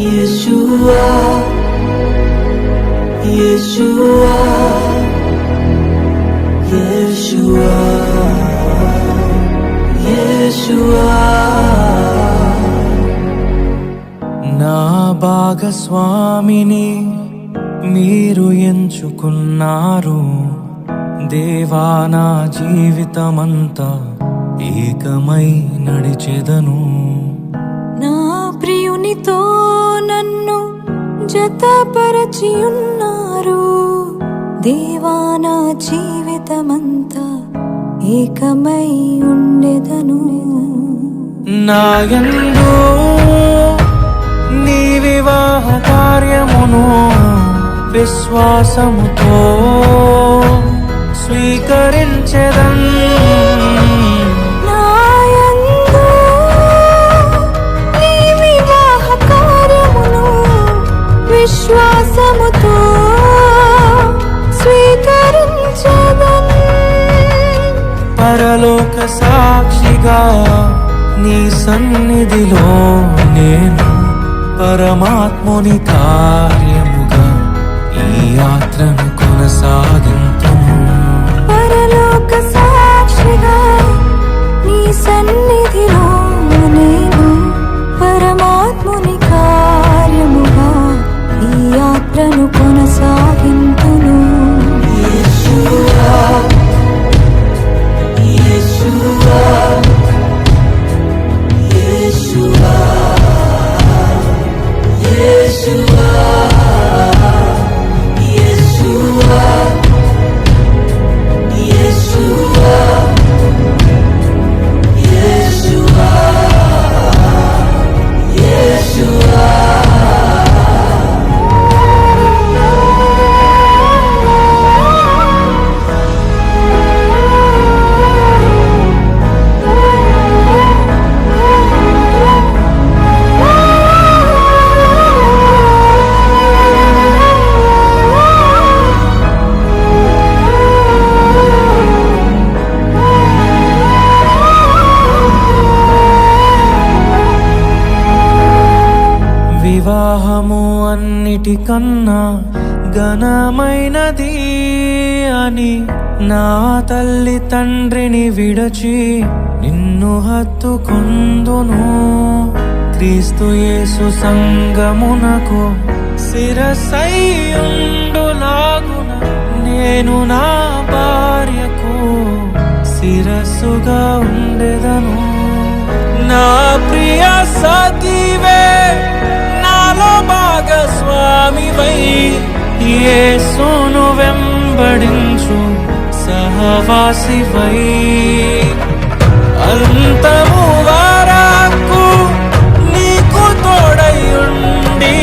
Yeshua, Yeshua, Yeshua, Yeshua. నా భాగస్వామిని మీరు ఎంచుకున్నారు దేవా, నా జీవితమంతా ఏకమై నడిచెదను. నా ప్రియునితో నన్ను జతపరచి ఉన్నారు దేవా, నా జీవితమంతా ఏకమై ఉండెదను. నాయందు నీ వివాహ కార్యమును విశ్వాసముతో స్వీకరించెదన్. నాయందు నీ వివాహ కార్యమును విశ్వాసముతో స్వీకరించెదన్. పరలోక సాక్షిగా నీ సన్నిధిలో నేను పరమాత్ముని కార్యముగా ఈ యాత్రను కొనసాగింతును. పరలోక సాక్షిగా నీ సన్నిధిలో నేను పరమాత్ముని కార్యముగా ఈ యాత్రను కొనసాగింతును. Yeshua, Yeshua, Yeshua, Yeshua, Yeshua, Yeshua, Yeshua, Yeshua. వివాహము అన్నిటికన్నా ఘనమైనది అని నా తల్లి తండ్రిని విడచి నిన్ను హత్తుకొందును. క్రీస్తు యేసు సంగమునకు శిరస్సైయుండులాగున నేను నా భార్యకు శిరస్సుగా ఉండెదను. నా ప్రియ సతీవే నాలో భాగస్వామివై యేసును వెంబడించు సహవాసివై అంతము వరకు నీకు తోడై ఉండి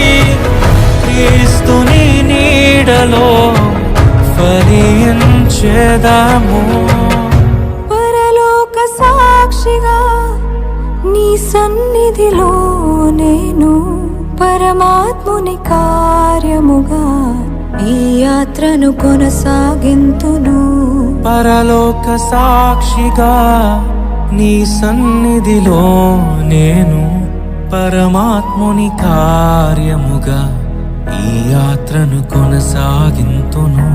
క్రీస్తుని నీడలో ఫలించెదము. పరలోక సాక్షిగా నీ సన్నిధిలో నేను పరమాత్ముని కార్యముగా ఈ యాత్రను కొనసాగింతును. పరలోక సాక్షిగా నీ సన్నిధిలో నేను పరమాత్ముని కార్యముగా ఈ యాత్రను కొనసాగింతును.